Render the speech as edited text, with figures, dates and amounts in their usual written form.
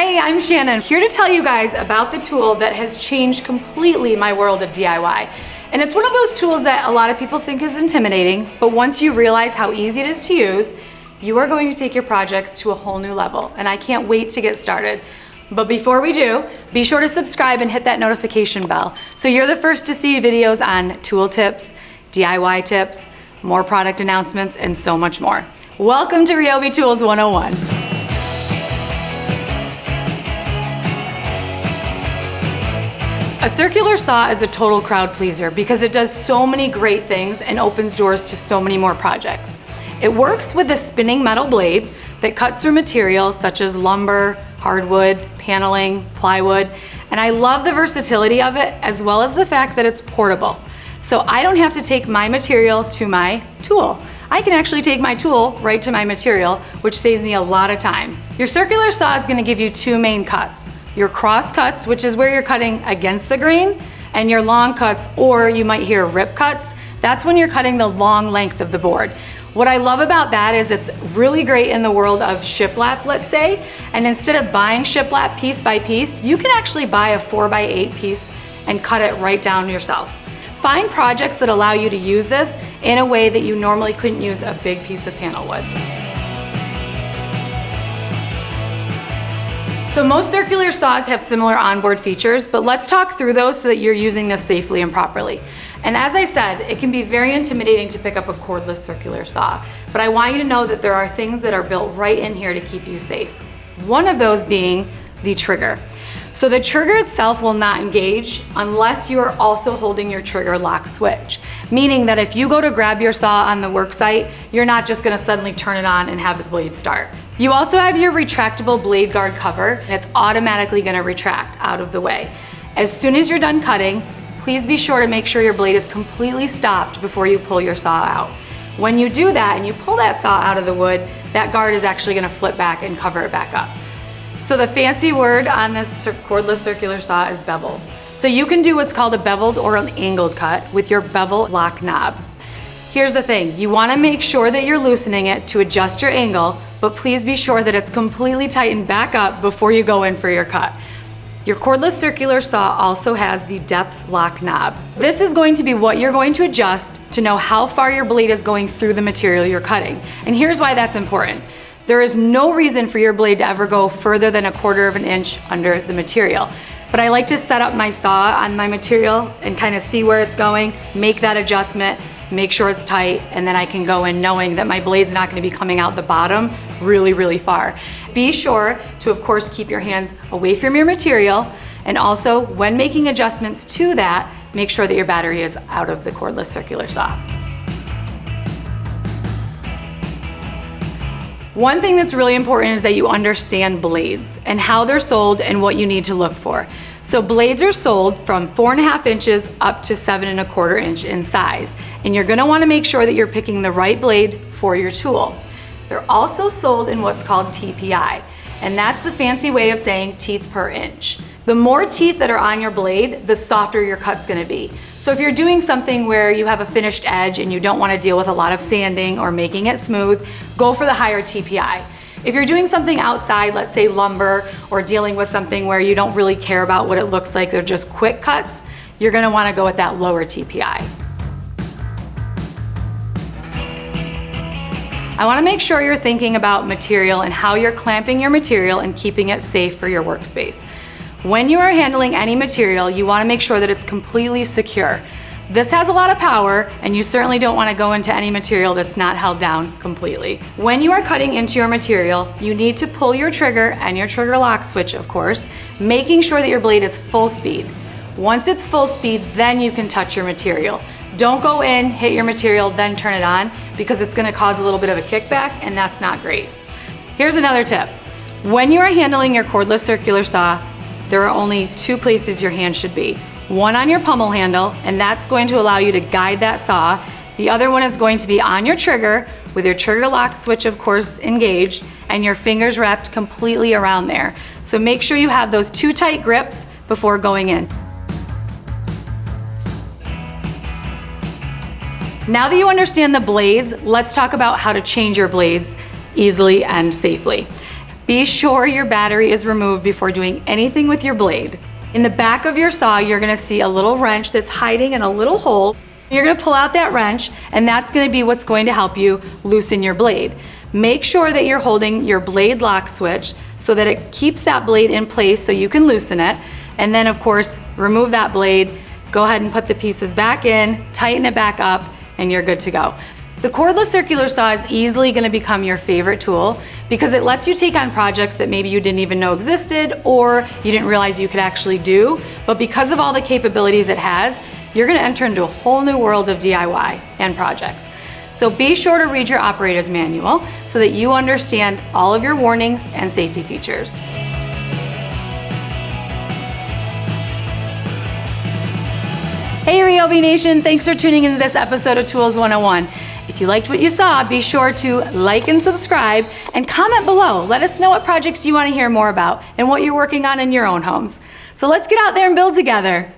Hey, I'm Shannon, here to tell you guys about the tool that has changed completely my world of DIY. And it's one of those tools that a lot of people think is intimidating, but once you realize how easy it is to use, you are going to take your projects to a whole new level. And I can't wait to get started. But before we do, be sure to subscribe and hit that notification bell so you're the first to see videos on tool tips, DIY tips, more product announcements, and so much more. Welcome to RYOBI Tools 101. A circular saw is a total crowd pleaser because it does so many great things and opens doors to so many more projects. It works with a spinning metal blade that cuts through materials such as lumber, hardwood, paneling, plywood, and I love the versatility of it as well as the fact that it's portable. So I don't have to take my material to my tool. I can actually take my tool right to my material, which saves me a lot of time. Your circular saw is going to give you two main cuts. Your cross cuts, which is where you're cutting against the grain, and your long cuts, or you might hear rip cuts. That's when you're cutting the long length of the board. What I love about that is it's really great in the world of shiplap, let's say, and instead of buying shiplap piece by piece, you can actually buy a 4x8 piece and cut it right down yourself. Find projects that allow you to use this in a way that you normally couldn't use a big piece of panel wood. So most circular saws have similar onboard features, but let's talk through those so that you're using this safely and properly. And as I said, it can be very intimidating to pick up a cordless circular saw, but I want you to know that there are things that are built right in here to keep you safe. One of those being the trigger. So the trigger itself will not engage unless you are also holding your trigger lock switch, meaning that if you go to grab your saw on the work site, you're not just gonna suddenly turn it on and have the blade start. You also have your retractable blade guard cover, and it's automatically gonna retract out of the way. As soon as you're done cutting, please be sure to make sure your blade is completely stopped before you pull your saw out. When you do that and you pull that saw out of the wood, that guard is actually gonna flip back and cover it back up. So the fancy word on this cordless circular saw is bevel. So you can do what's called a beveled or an angled cut with your bevel lock knob. Here's the thing, you wanna make sure that you're loosening it to adjust your angle, but please be sure that it's completely tightened back up before you go in for your cut. Your cordless circular saw also has the depth lock knob. This is going to be what you're going to adjust to know how far your blade is going through the material you're cutting. And here's why that's important. There is no reason for your blade to ever go further than 1/4 of an inch under the material. But I like to set up my saw on my material and kind of see where it's going, make that adjustment, make sure it's tight, and then I can go in knowing that my blade's not gonna be coming out the bottom really, really far. Be sure to, of course, keep your hands away from your material, and also when making adjustments to that, make sure that your battery is out of the cordless circular saw. One thing that's really important is that you understand blades and how they're sold and what you need to look for. So blades are sold from 4.5 inches up to 7.25 inch in size. And you're gonna wanna make sure that you're picking the right blade for your tool. They're also sold in what's called TPI, and that's the fancy way of saying teeth per inch. The more teeth that are on your blade, the softer your cut's gonna be. So if you're doing something where you have a finished edge and you don't wanna deal with a lot of sanding or making it smooth, go for the higher TPI. If you're doing something outside, let's say lumber, or dealing with something where you don't really care about what it looks like, they're just quick cuts, you're gonna wanna go with that lower TPI. I wanna make sure you're thinking about material and how you're clamping your material and keeping it safe for your workspace. When you are handling any material, you wanna make sure that it's completely secure. This has a lot of power, and you certainly don't wanna go into any material that's not held down completely. When you are cutting into your material, you need to pull your trigger and your trigger lock switch, of course, making sure that your blade is full speed. Once it's full speed, then you can touch your material. Don't go in, hit your material, then turn it on, because it's gonna cause a little bit of a kickback, and that's not great. Here's another tip. When you are handling your cordless circular saw, there are only two places your hand should be. One on your pommel handle, and that's going to allow you to guide that saw. The other one is going to be on your trigger, with your trigger lock switch, of course, engaged, and your fingers wrapped completely around there. So make sure you have those two tight grips before going in. Now that you understand the blades, let's talk about how to change your blades easily and safely. Be sure your battery is removed before doing anything with your blade. In the back of your saw, you're gonna see a little wrench that's hiding in a little hole. You're gonna pull out that wrench, and that's gonna be what's going to help you loosen your blade. Make sure that you're holding your blade lock switch so that it keeps that blade in place so you can loosen it. And then of course, remove that blade, go ahead and put the pieces back in, tighten it back up, and you're good to go. The cordless circular saw is easily gonna become your favorite tool because it lets you take on projects that maybe you didn't even know existed or you didn't realize you could actually do. But because of all the capabilities it has, you're gonna enter into a whole new world of DIY and projects. So be sure to read your operator's manual so that you understand all of your warnings and safety features. Hey RYOBI Nation, thanks for tuning into this episode of Tools 101. If you liked what you saw, be sure to like and subscribe and comment below. Let us know what projects you want to hear more about and what you're working on in your own homes. So let's get out there and build together.